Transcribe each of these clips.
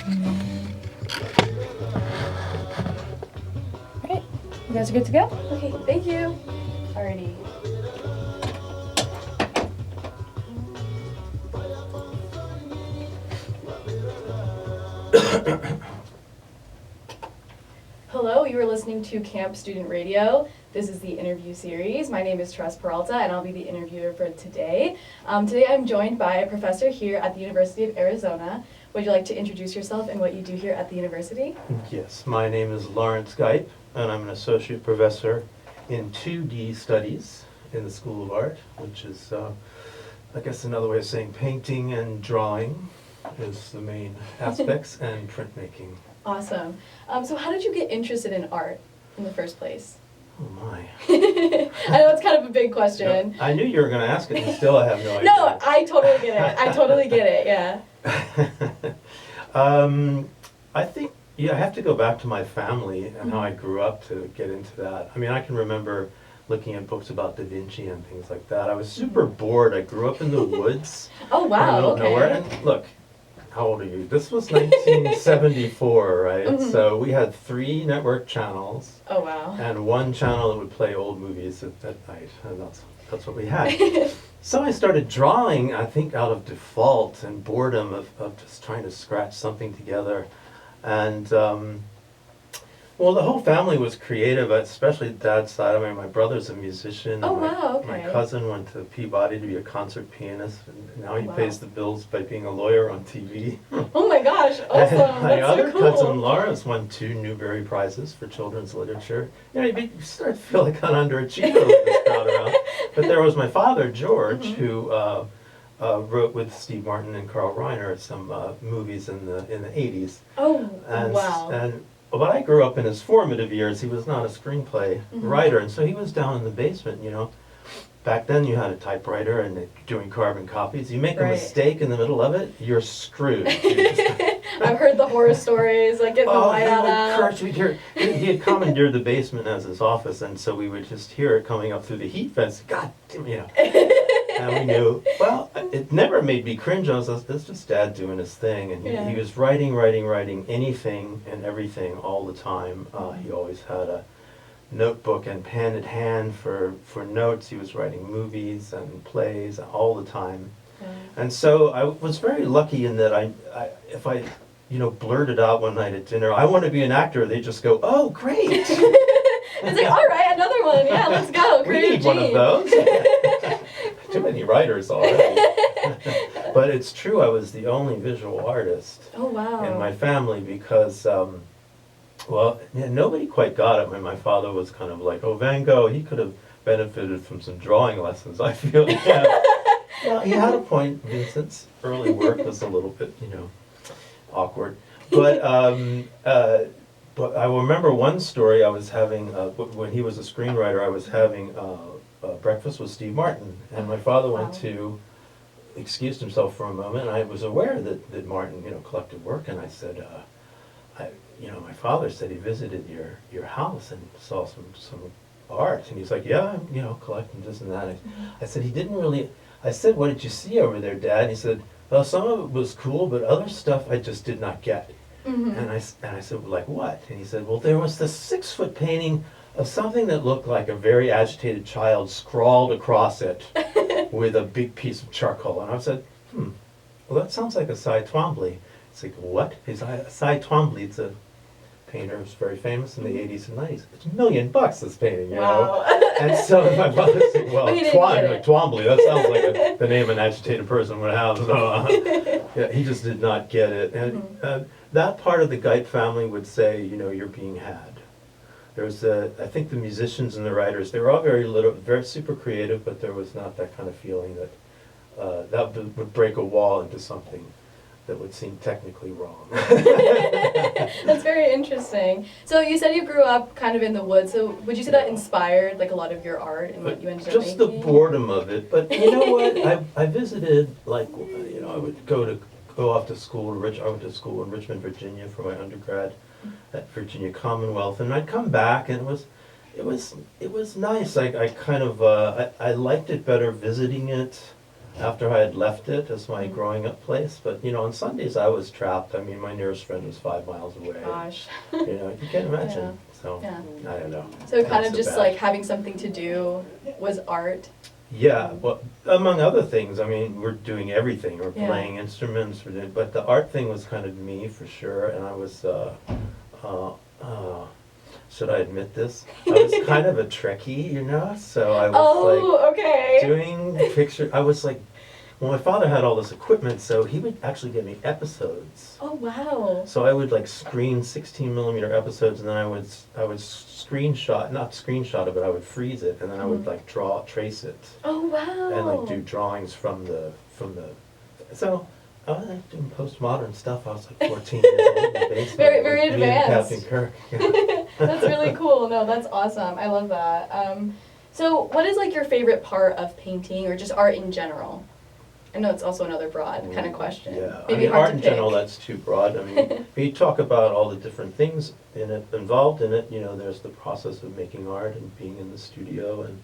Alright, you guys are good to go? Okay, thank you. Alrighty. Hello, you are listening to KAMP Student Radio. This is the interview series. My name is Therese Peralta, and I'll be the interviewer for today. Today I'm joined by a professor here at the University of Arizona. Would you like to introduce yourself and what you do here at the university? Yes, my name is Gipe, and I'm an associate professor in 2D studies in the School of Art, which is, I guess another way of saying painting and drawing is the main aspects, and printmaking. Awesome. So how did you get interested in art in the first place? Oh my. I know it's kind of a big question. No, I knew you were going to ask it, and still I have no idea. No, I totally get it. I totally get it, yeah. I think, I have to go back to my family and how I grew up to get into that. I mean, I can remember looking at books about Da Vinci and things like that. I was super bored. I grew up in the woods. Oh, wow, in the middle of okay. nowhere. And look, how old are you? This was 1974, right? So we had 3 network channels. Oh, wow. And 1 channel that would play old movies at night, and that's what we had. So I started drawing, I think out of default and boredom of just trying to scratch something together. And well, the whole family was creative, especially Dad's side. I mean, my brother's a musician. Oh, and wow, okay. My cousin went to Peabody to be a concert pianist, and now he Wow. pays the bills by being a lawyer on TV. Oh my gosh, awesome. And my That's other so cool. cousin Lawrence won 2 Newbery Prizes for children's literature. You know, you start to feel like an underachiever with this crowd around. But there was my father, George, who wrote with Steve Martin and Carl Reiner some movies in the 80s. Oh, And, wow. But I grew up in his formative years. He was not a screenplay writer, and so he was down in the basement, you know. Back then you had a typewriter and doing carbon copies. You make a Right. mistake in the middle of it, you're screwed. You just- I've heard the horror stories, like getting the light out. We'd hear, he had commandeered the basement as his office, and so we would just hear it coming up through the heat fence. God damn, you know. And we knew, well, it never made me cringe. I was like, that's just Dad doing his thing. And Yeah. he was writing anything and everything all the time. He always had a notebook and pen at hand for notes. He was writing movies and plays all the time. And so I was very lucky in that if I blurted out one night at dinner, I want to be an actor, they just go, oh, great. It's like, all right, another one. Yeah, let's go. We Creative need one of gene. those. Too many writers already. But it's true, I was the only visual artist Oh, wow. in my family because, nobody quite got it when my father was kind of like, oh, Van Gogh, he could have benefited from some drawing lessons, I feel. Yeah. Well, he had a point. Vincent's early work was a little bit, awkward. But I remember one story I was having, when he was a screenwriter, I was having breakfast with Steve Martin. And my father went to, excused himself for a moment, and I was aware that Martin, collected work. And I said, my father said he visited your house and saw some art. And he's like, yeah, collecting this and that. I said, he didn't really... I said, what did you see over there, Dad? And he said, well, some of it was cool, but other stuff I just did not get. And I said, well, like what? And he said, well, there was this 6-foot painting of something that looked like a very agitated child scrawled across it with a big piece of charcoal. And I said, well, that sounds like a Cy Twombly. It's like, what? Cy Twombly, it's a painter who's very famous in the 80s and 90s. It's $1 million, this painting, you know? And so my father said, well, Twombly, that sounds like the name an agitated person would have. So, yeah, he just did not get it. And that part of the Gipe family would say, you're being had. There was, I think the musicians and the writers, they were all very super creative, but there was not that kind of feeling that that would break a wall into something that would seem technically wrong. That's very interesting. So you said you grew up kind of in the woods. So would you say that inspired like a lot of your art and what you ended up Just making? the boredom of it. But you know what? I visited, I would go off to school. I went to school in Richmond, Virginia for my undergrad at Virginia Commonwealth, and I'd come back, and it was nice. I kind of I liked it better visiting it. after I had left it as my growing up place. But, on Sundays I was trapped. I mean, my nearest friend was 5 miles away. Gosh. You can't imagine. Yeah. So, Yeah. I don't know. So kind Not of just bad. like having something to do was art. Yeah, well, among other things, I mean, we're doing everything. We're Yeah. playing instruments, but the art thing was kind of me for sure. And I was, should I admit this? I was kind of a Trekkie, So I was okay. doing picture. I was like, well, my father had all this equipment, so he would actually give me episodes. Oh wow. So I would like screen 16mm episodes, and then I would not screenshot it, but I would freeze it, and then I would like trace it, Oh wow. and like do drawings from the. So I was like doing postmodern stuff. I was like 14 years old in the basement. Very, very with me and advanced. Captain Kirk. Yeah. That's really cool. No, that's awesome. I love that. So what is like your favorite part of painting or just art in general? I know it's also another broad kind of question. Yeah, Maybe hard art to in pick. general, that's too broad. I mean, when you talk about all the different things involved in it, there's the process of making art and being in the studio and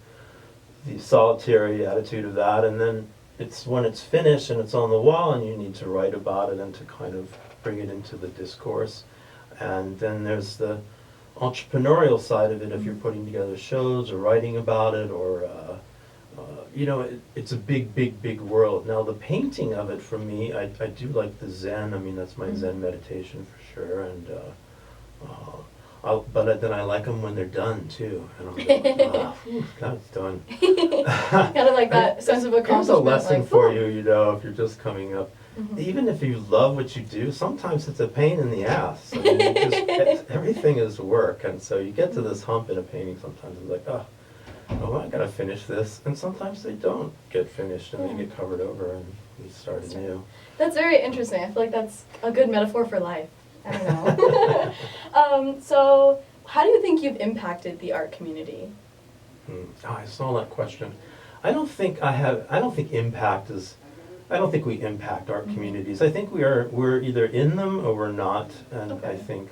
the solitary attitude of that, and then it's when it's finished and it's on the wall and you need to write about it and to kind of bring it into the discourse. And then there's the entrepreneurial side of it if you're putting together shows or writing about it or it's a big, big, big world. Now the painting of it for me, I do like the Zen. I mean, that's my Zen meditation for sure. And but then I like them when they're done too. And I'm like, whew, now it's done. Kind of like that sense of accomplishment. Here's a lesson like, for "Ooh." you, if you're just coming up. Even if you love what you do, sometimes it's a pain in the ass. I mean, everything is work, and so you get to this hump in a painting sometimes, it's like, oh, I gotta finish this. And sometimes they don't get finished and they get covered over and you start anew. That's very interesting. I feel like that's a good metaphor for life. I don't know. So how do you think you've impacted the art community? Oh, I saw that question. I don't think we impact art communities. I think we're either in them or we're not, and Okay. I think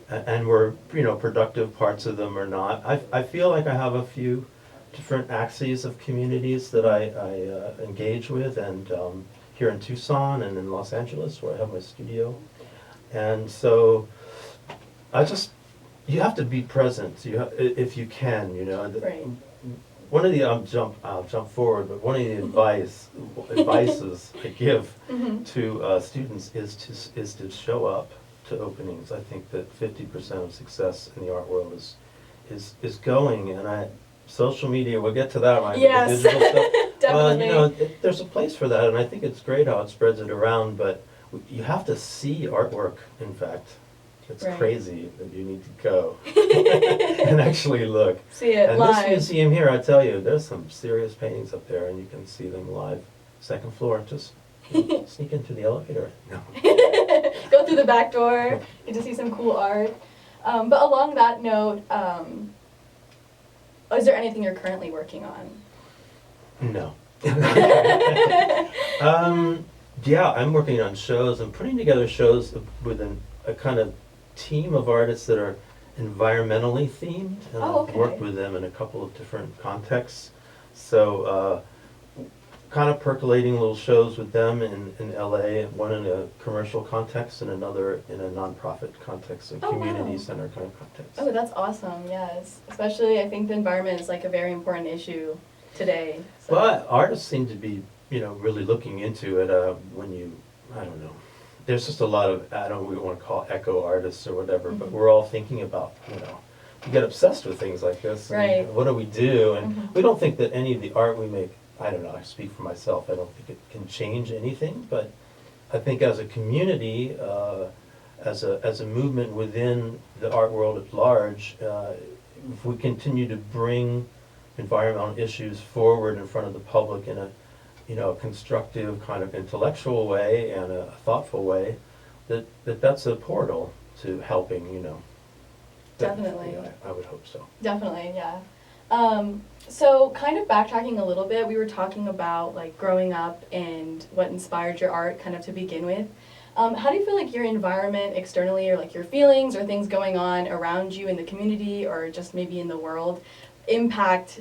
and we're productive parts of them or not. I feel like I have a few different axes of communities that I engage with, and here in Tucson and in Los Angeles where I have my studio, and so you have to be present. If you can, Right. One of the I'll jump forward, but one of the advices I give to students is to show up to openings. I think that 50% of success in the art world is going, and social media. We'll get to that, right? Yes. The digital stuff. Definitely. Well, there's a place for that, and I think it's great how it spreads it around. But you have to see artwork. In fact, it's Right. crazy that you need to go and actually look. See it And live. this museum here, I tell you, there's some serious paintings up there, and you can see them live. Second floor, just sneak into the elevator. No. Go through the back door, get to see some cool art. But along that note, is there anything you're currently working on? No. Yeah, I'm working on shows. I'm putting together shows with a kind of team of artists that are environmentally themed. And Oh, I've okay. worked with them in a couple of different contexts. So kind of percolating little shows with them in LA, one in a commercial context and another in a nonprofit context, a Oh, community wow. center kind of context. Oh, that's awesome, yes. Especially, I think the environment is like a very important issue today. So. Well, artists seem to be, really looking into it I don't know. There's just a lot of, we want to call eco artists or whatever, but we're all thinking about, you get obsessed with things like this. And Right. what do we do? And we don't think that any of the art we make, I don't know, I speak for myself, I don't think it can change anything, but I think as a community, as a movement within the art world at large, if we continue to bring environmental issues forward in front of the public in a constructive kind of intellectual way and a thoughtful way, that's a portal to helping, Definitely. I would hope so. Definitely, yeah. So kind of backtracking a little bit, we were talking about like growing up and what inspired your art kind of to begin with. How do you feel like your environment externally or like your feelings or things going on around you in the community or just maybe in the world impact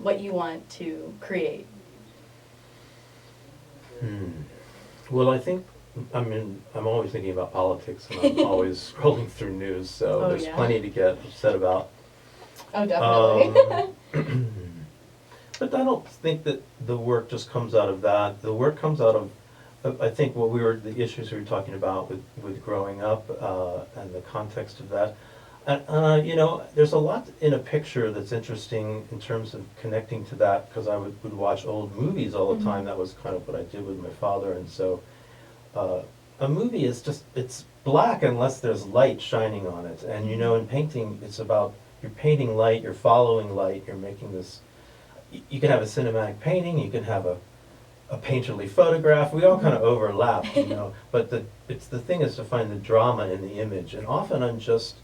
what you want to create? Well, I think, I'm always thinking about politics, and I'm always scrolling through news, so Oh, there's yeah. plenty to get upset about. Oh, definitely. But I don't think that the work just comes out of that. The work comes out of, I think the issues we were talking about with growing up, and the context of that. There's a lot in a picture that's interesting in terms of connecting to that, because I would watch old movies all the time. That was kind of what I did with my father, and so a movie is it's black unless there's light shining on it. And in painting, it's about, you're painting light, you're following light, you're making this, you can have a cinematic painting, you can have a painterly photograph, we all kind of overlap, but the thing is to find the drama in the image. And often I'm just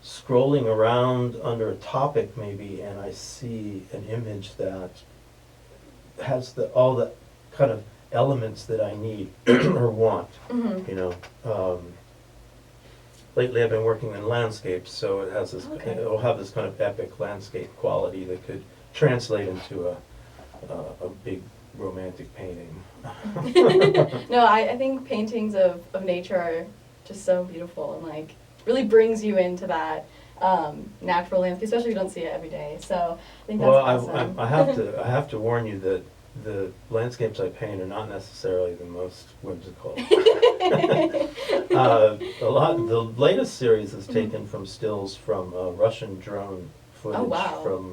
scrolling around under a topic maybe, and I see an image that has all the kind of elements that I need or want. Lately I've been working in landscapes, so it has this, it'll have this kind of epic landscape quality that could translate into a big romantic painting. No, I think paintings of nature are just so beautiful, and like really brings you into that natural landscape, especially if you don't see it every day. So I think that's awesome. I have to warn you that the landscapes I paint are not necessarily the most whimsical. The latest series is taken from stills from Russian drone footage from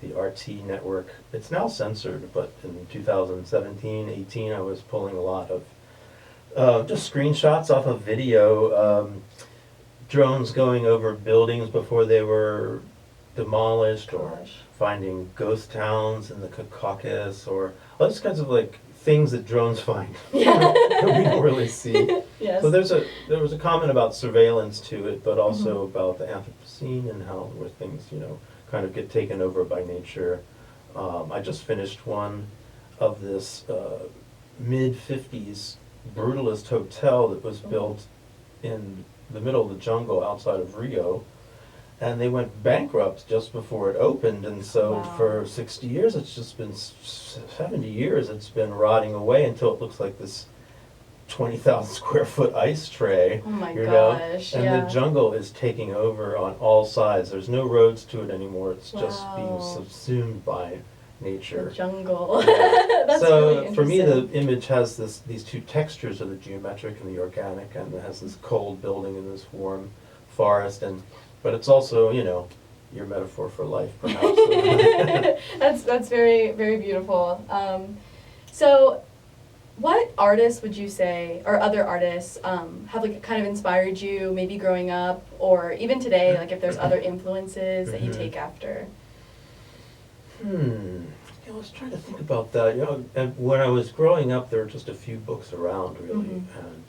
the RT network. It's now censored, but in 2017, 18, I was pulling a lot of just screenshots off of video, drones going over buildings before they were demolished, or finding ghost towns in the Caucasus, or all these kinds of like things that drones find that we don't really see. Yes. So there was a comment about surveillance to it, but also about the Anthropocene and how where things kind of get taken over by nature. I just finished one of this mid-50s brutalist hotel that was built in the middle of the jungle outside of Rio, and they went bankrupt just before it opened, and so for 60 years, it's just been 70 years, it's been rotting away until it looks like this 20,000 square foot ice tray. Oh my gosh, and the jungle is taking over on all sides. There's no roads to it anymore. It's just being subsumed by nature. The jungle. Yeah. That's so really interesting. For me, the image has these two textures of the geometric and the organic, and it has this cold building and this warm forest, but it's also, your metaphor for life, perhaps. That's very, very beautiful. So what artists would you say, or other artists, have like kind of inspired you, maybe growing up, or even today, like if there's other influences that you take after? I was trying to think about that. And when I was growing up, there were just a few books around, really, and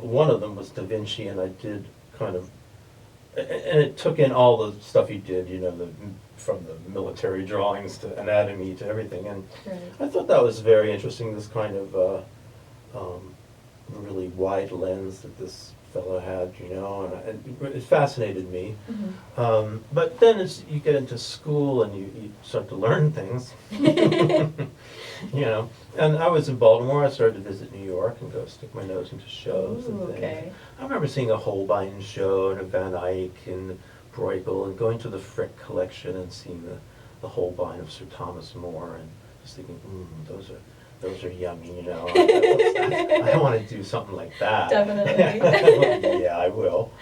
one of them was Da Vinci, and I did kind of, and it took in all the stuff he did, from the military drawings to anatomy to everything, and I thought that was very interesting, this kind of really wide lens that this fellow had, and it fascinated me. But then as you get into school and you start to learn things, and I was in Baltimore, I started to visit New York and go stick my nose into shows and things. Okay. I remember seeing a Holbein show and a Van Eyck and Bruegel, and going to the Frick collection and seeing the Holbein of Sir Thomas More, and just thinking, those are yummy, I want to do something like that. Definitely. Yeah, I will.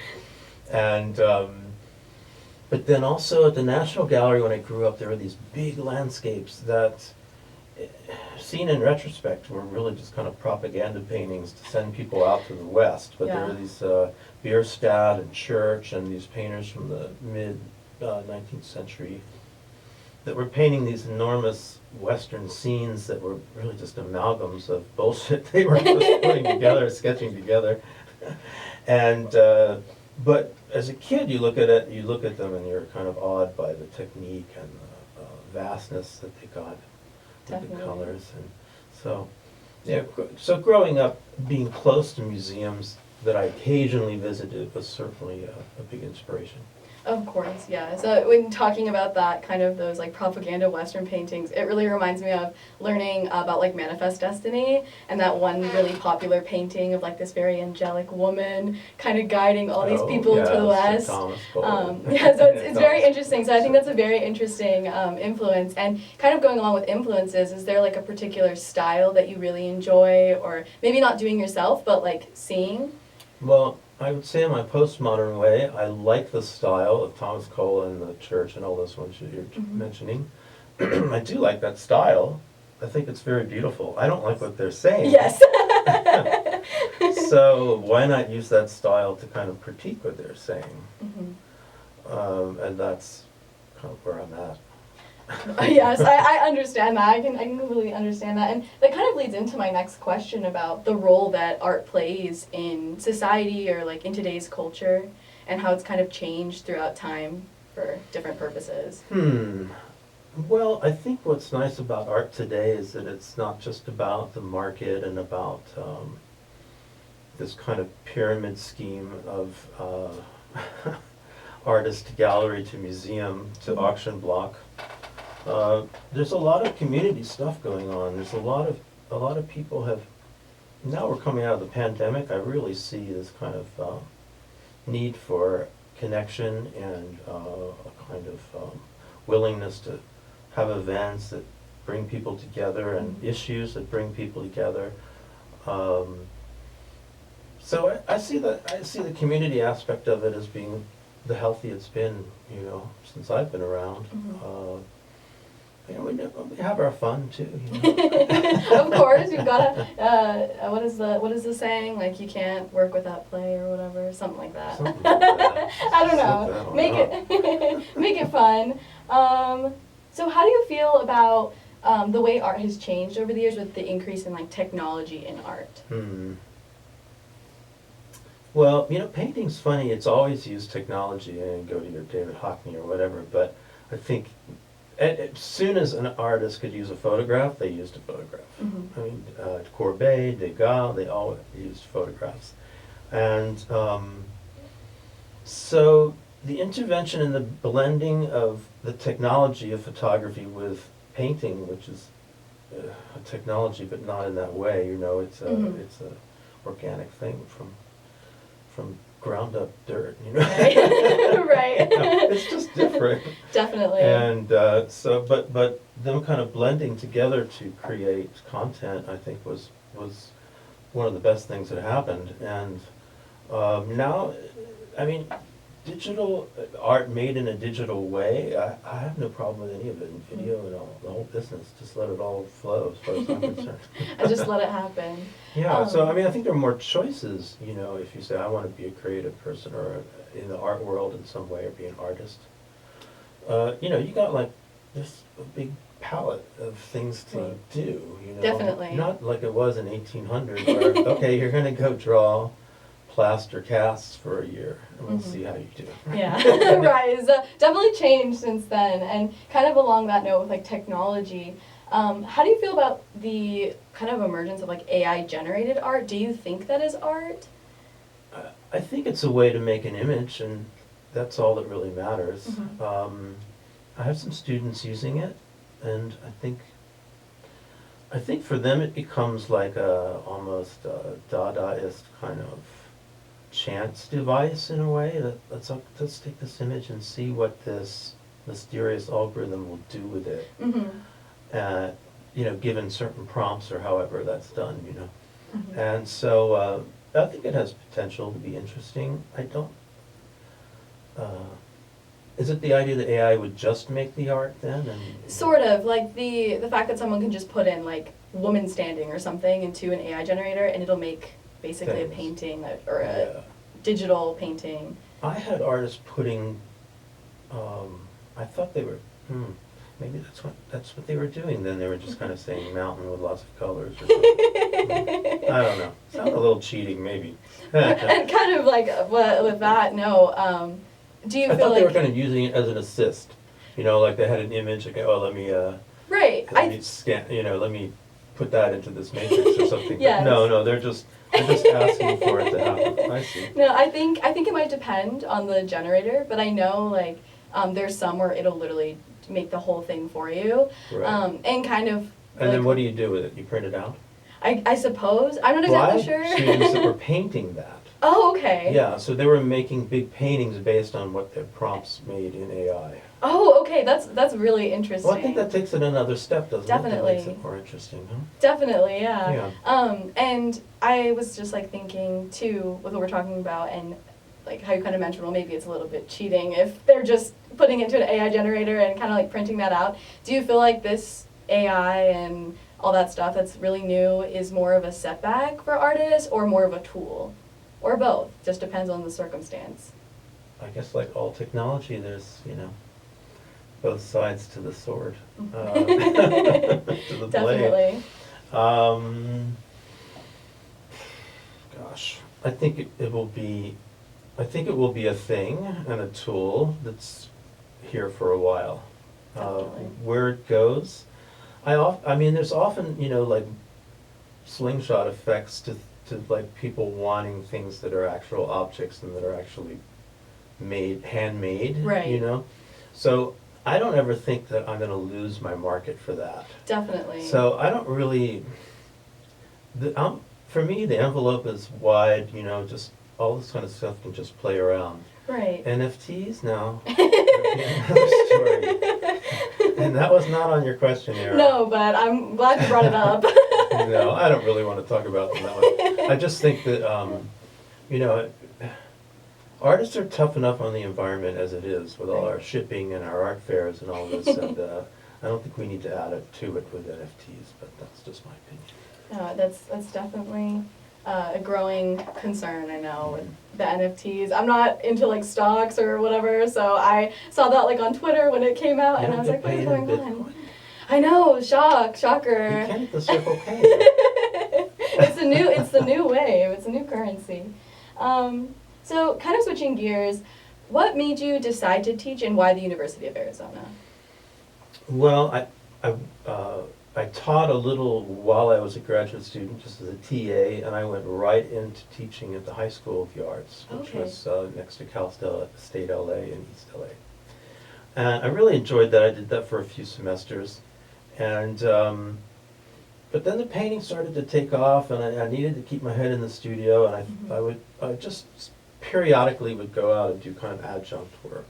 And but then also at the National Gallery, when I grew up, there were these big landscapes that, seen in retrospect, were really just kind of propaganda paintings to send people out to the West. But there were these Bierstadt and Church and these painters from the mid-19th century that were painting these enormous Western scenes that were really just amalgams of bullshit they were just putting together, sketching together. And but as a kid, you look at them, and you're kind of awed by the technique and the vastness that they got with the colors. And so, so growing up, being close to museums that I occasionally visited was certainly a big inspiration. Of course, yeah. So when talking about that, kind of those like propaganda Western paintings, it really reminds me of learning about like Manifest Destiny and that one really popular painting of like this very angelic woman kind of guiding all these people to the West. Thomas Cole. Yeah, so it's very interesting. So I think that's a very interesting influence. And kind of going along with influences, is there like a particular style that you really enjoy, or maybe not doing yourself, but like seeing? Well, I would say in my postmodern way, I like the style of Thomas Cole and the church and all those ones that you're mentioning. I do like that style. I think it's very beautiful. I don't like what they're saying. Yes. So why not use that style to kind of critique what they're saying? And that's kind of where I'm at. Yes, I understand that. I can completely understand that. And that kind of leads into my next question about the role that art plays in society or like in today's culture and how it's kind of changed throughout time for different purposes. Well, I think what's nice about art today is that it's not just about the market and about this kind of pyramid scheme of artist to gallery to museum to auction block. There's a lot of community stuff going on. There's a lot of people have, now we're coming out of the pandemic, I really see this kind of need for connection and a kind of willingness to have events that bring people together and issues that bring people together. So I see the community aspect of it as being the healthy it's been, since I've been around. We have our fun too. Of course, you've gotta. What is the saying? Like you can't work without play or whatever, something like that. Something like that. I don't know. Make it fun. So how do you feel about the way art has changed over the years with the increase in like technology in art? Well, painting's funny. It's always used technology, and go to your David Hockney or whatever. But I think as soon as an artist could use a photograph, they used a photograph. I mean, Courbet, Degas, they all used photographs. And so the intervention and the blending of the technology of photography with painting, which is a technology but not in that way, it's a organic thing from ground up dirt, Right. Right. It's just different. Definitely. And but them kind of blending together to create content, I think was one of the best things that happened. And now, I mean, digital art made in a digital way, I have no problem with any of it in video and all, the whole business. Just let it all flow as far as I'm concerned. I just let it happen. Yeah, so I mean, I think there are more choices, if you say, I want to be a creative person or in the art world in some way or be an artist. You got like this big palette of things to do, Definitely. Not like it was in 1800 where, okay, you're going to go draw plaster casts for a year and we'll see how you do. Yeah, right. It's definitely changed since then. And kind of along that note with like technology, how do you feel about the kind of emergence of like AI generated art? Do you think that is art? I think it's a way to make an image, and that's all that really matters. I have some students using it, and I think for them it becomes like almost a Dadaist kind of chance device in a way. Let's take this image and see what this mysterious algorithm will do with it. Given certain prompts or however that's done, And so I think it has potential to be interesting. I don't, is it the idea that AI would just make the art then? Sort of, like the fact that someone can just put in like woman standing or something into an AI generator and it'll make basically a painting or a digital painting. I had artists putting, I thought they were, maybe that's what they were doing then. They were just kind of saying mountain with lots of colors or something. I don't know. Sounds a little cheating maybe. And kind of like with that, no. Do you I feel thought like they were kind of using it as an assist. Like they had an image, like, oh, let me right. let me scan, let me put that into this matrix or something. But Yes. no, they're just asking for it to happen. I see. No, I think it might depend on the generator, but I know like there's some where it'll literally make the whole thing for you, Right. and kind of. And like, then what do you do with it? You print it out? I suppose I'm not Well, I exactly have sure. students that were painting that. Oh, okay. Yeah, so they were making big paintings based on what their prompts made in AI. Oh, okay. That's really interesting. Well, I think that takes it another step, doesn't it? Definitely. That makes it more interesting, huh? Definitely, yeah. Yeah. And I was just like thinking too with what we're talking about and like how you kind of mentioned, well, maybe it's a little bit cheating if they're just putting it into an AI generator and kind of like printing that out. Do you feel like this AI and all that stuff that's really new is more of a setback for artists or more of a tool? Or both? Just depends on the circumstance. I guess like all technology, there's, both sides to the sword. To the blade. Definitely. Gosh, I think it will be a thing and a tool that's here for a while. Definitely. Where it goes, I mean, there's often, like slingshot effects to like people wanting things that are actual objects and that are actually handmade, Right. So I don't ever think that I'm gonna lose my market for that. Definitely. So I don't really, for me, the envelope is wide, just all this kind of stuff can just play around. Right. NFTs, no. That'd be another story. And that was not on your questionnaire. No, but I'm glad you brought it up. No, I don't really want to talk about them that way. I just think that, artists are tough enough on the environment as it is with all our shipping and our art fairs and all this, and I don't think we need to add it to it with NFTs, but that's just my opinion. That's definitely a growing concern, I know, with the NFTs. I'm not into like stocks or whatever, so I saw that like on Twitter when it came out, and I was like, what's going on? I know, shocker. You can't hit the Circle K. It's the new wave. It's a new currency. So kind of switching gears, what made you decide to teach and why the University of Arizona? Well, I taught a little while I was a graduate student, just as a TA, and I went right into teaching at the High School of the Arts, which Okay. was next to Cal State LA in East LA. And I really enjoyed that. I did that for a few semesters. And but then the painting started to take off, and I needed to keep my head in the studio, and I just periodically would go out and do kind of adjunct work.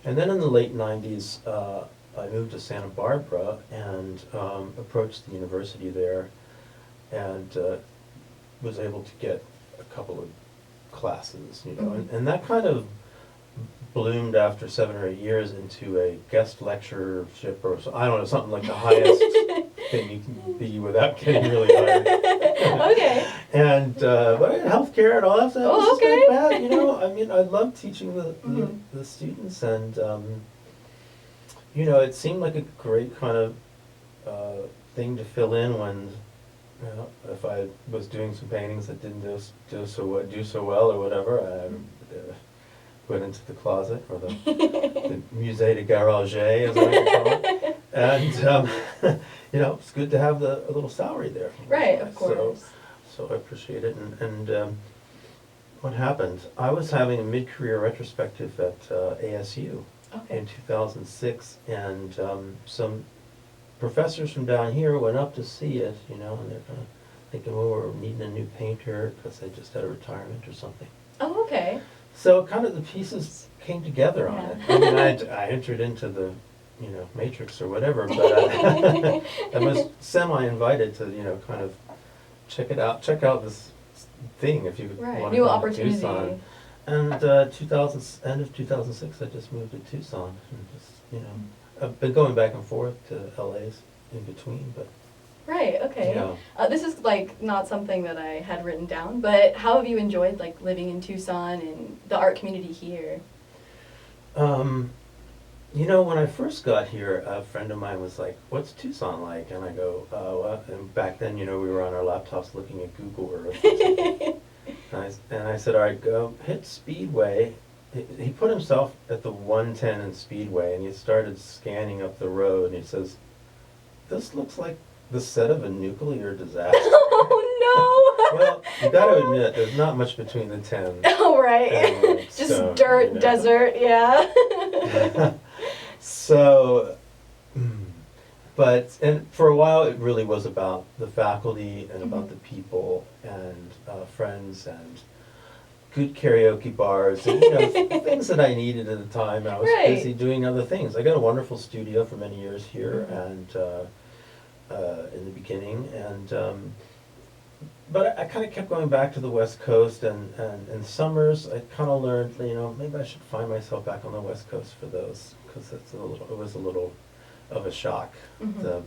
And then in the late 90s, I moved to Santa Barbara and approached the university there, and was able to get a couple of classes, and that kind of bloomed after 7 or 8 years into a guest lectureship or I don't know, something like the highest thing you can be without getting really hired. Okay. And but healthcare and all that stuff. Oh, This is okay. not bad, I mean, I love teaching the students, and it seemed like a great kind of thing to fill in when if I was doing some paintings that didn't do so well or whatever. I went into the closet, or the Musée de Garage, as I like to call it. And, it's good to have a little salary there. Right, of course. So I appreciate it. And what happened? I was having a mid-career retrospective at ASU in 2006, and some professors from down here went up to see it, and they're kind of thinking, well, we're needing a new painter because they just had a retirement or something. Oh, okay. So kind of the pieces came together on it. I mean, I entered into the, matrix or whatever, but I was semi-invited to, kind of check out this thing if you Right, want new to come to opportunity. Tucson. And end of 2006, I just moved to Tucson, and just, I've been going back and forth to LA's in between, but. Right, okay. Yeah. This is like not something that I had written down, but how have you enjoyed like living in Tucson and the art community here? When I first got here, a friend of mine was like, "What's Tucson like?" And I go, "Well," and back then, we were on our laptops looking at Google Earth. And I said, "All right, go hit Speedway." He put himself at the 110 in Speedway, and he started scanning up the road, and he says, "This looks like the set of a nuclear disaster. Oh no! Well, you got to admit, there's not much between the Thames. Oh right. and, like, Just stone, dirt, you know. desert, yeah. So, but, and for a while, it really was about the faculty and about the people and friends and good karaoke bars and, you know, things that I needed at the time. And I was Right. busy doing other things. I got a wonderful studio for many years here and in the beginning. And but I kind of kept going back to the West Coast, and in summers I kind of learned, you know, maybe I should find myself back on the West Coast for those, because it was a little of a shock. Mhm.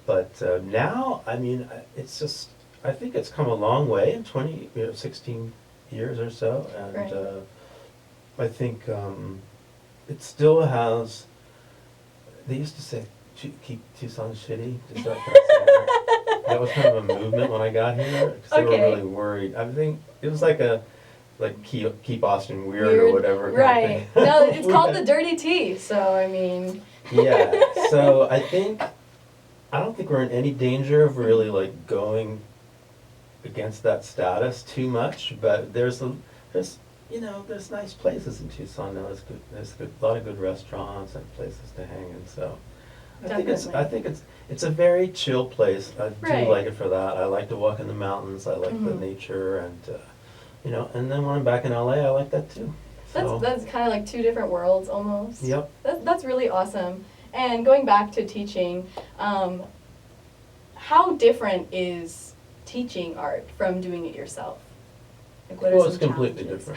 But now, I mean, it's just, I think it's come a long way in 16 years or so, and Right. I think it still has, they used to say, keep Tucson shitty, just that kind of say that. That was kind of a movement when I got here, because they were Okay. really worried. I think it was like keep Austin weird or whatever. kind of Right. thing. No, it's called the dirty tea, so I mean. Yeah, so I don't think we're in any danger of really like going against that status too much, but there's you know, there's nice places in Tucson now. There's a lot of good restaurants and places to hang in, so. I think it's a very chill place. I do Right. like it for that. I like to walk in the mountains. I like the Mhm. nature, and you know. And then when I'm back in LA, I like that too. So, That's kind of like two different worlds almost. Yep. That's really awesome. And going back to teaching, how different is teaching art from doing it yourself? Like, what are Well, some it's completely challenges?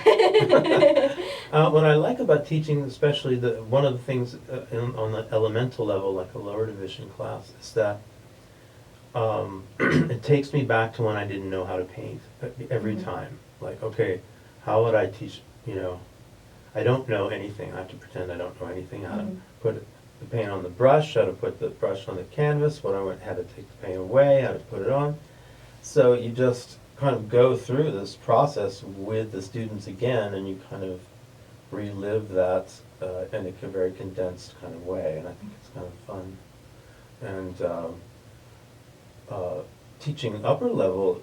what I like about teaching, especially one of the things on the elemental level, like a lower division class, is that it takes me back to when I didn't know how to paint every Mhm. time. Like, okay, how would I teach? You know, I don't know anything. I have to pretend I don't know anything. How Mhm. to put the paint on the brush, how to put the brush on the canvas, how to take the paint away, how to put it on. So you just kind of go through this process with the students again, and you kind of relive that in a very condensed kind of way, and I think it's kind of fun. And teaching upper level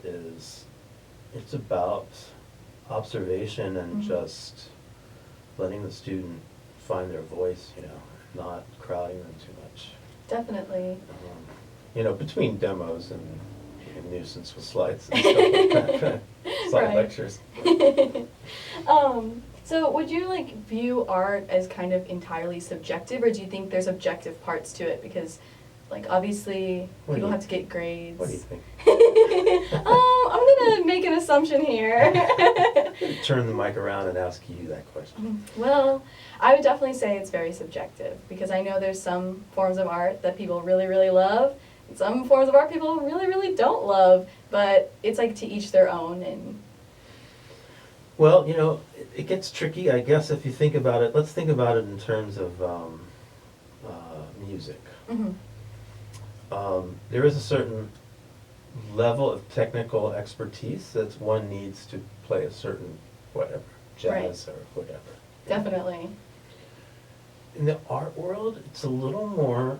it's about observation and Mhm. just letting the student find their voice, you know, not crowding them too much. Definitely. You know, between demos and being a nuisance with slides and stuff like that, slide Right. lectures. So would you like view art as kind of entirely subjective, or do you think there's objective parts to it? Because, like, obviously What do people you- have to get grades. What do you think? I'm gonna make an assumption here. Turn the mic around and ask you that question. Well, I would definitely say it's very subjective, because I know there's some forms of art that people really, really love, and some forms of art people really, really don't love, but it's like to each their own. And Well, you know, it gets tricky, I guess, if you think about it. Let's think about it in terms of music. Mhm. There is a certain level of technical expertise that one needs to play a certain whatever, jazz or whatever. Definitely. In the art world, it's a little more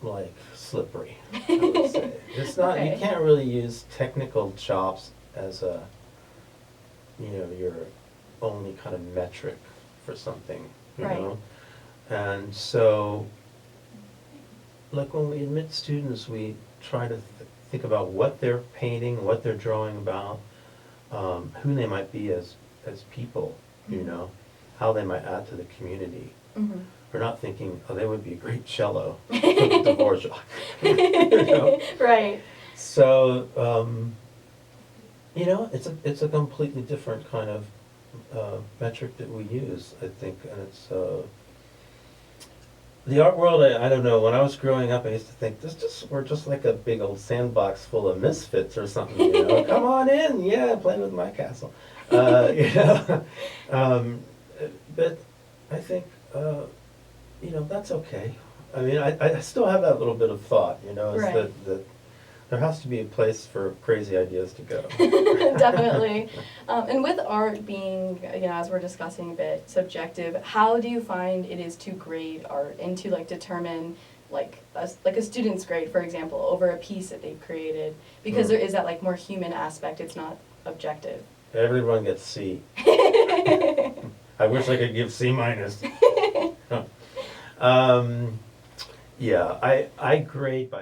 like slippery, I would say. It's not, you Okay. can't really use technical chops as your only kind of metric for something, you Right. know? And so, like when we admit students, we try to think about what they're painting, what they're drawing about, who they might be as people, you Mhm. know, how they might add to the community. Mhm. We're not thinking, oh, they would be a great cello for the Dvorak. You know? Right. So, you know, it's a completely different kind of metric that we use, I think, and it's the art world. I don't know. When I was growing up, I used to think we're just like a big old sandbox full of misfits or something. You know, come on in, yeah, play with my castle. You know, but I think you know, that's okay. I mean, I still have that little bit of thought. You know, is Right. that there has to be a place for crazy ideas to go. Definitely. And with art being, you know, as we're discussing a bit, subjective, how do you find it is to grade art and to like determine like a student's grade, for example, over a piece that they've created, because there is that like more human aspect. It's not objective. Everyone gets C. I wish I could give C minus. Yeah, I grade by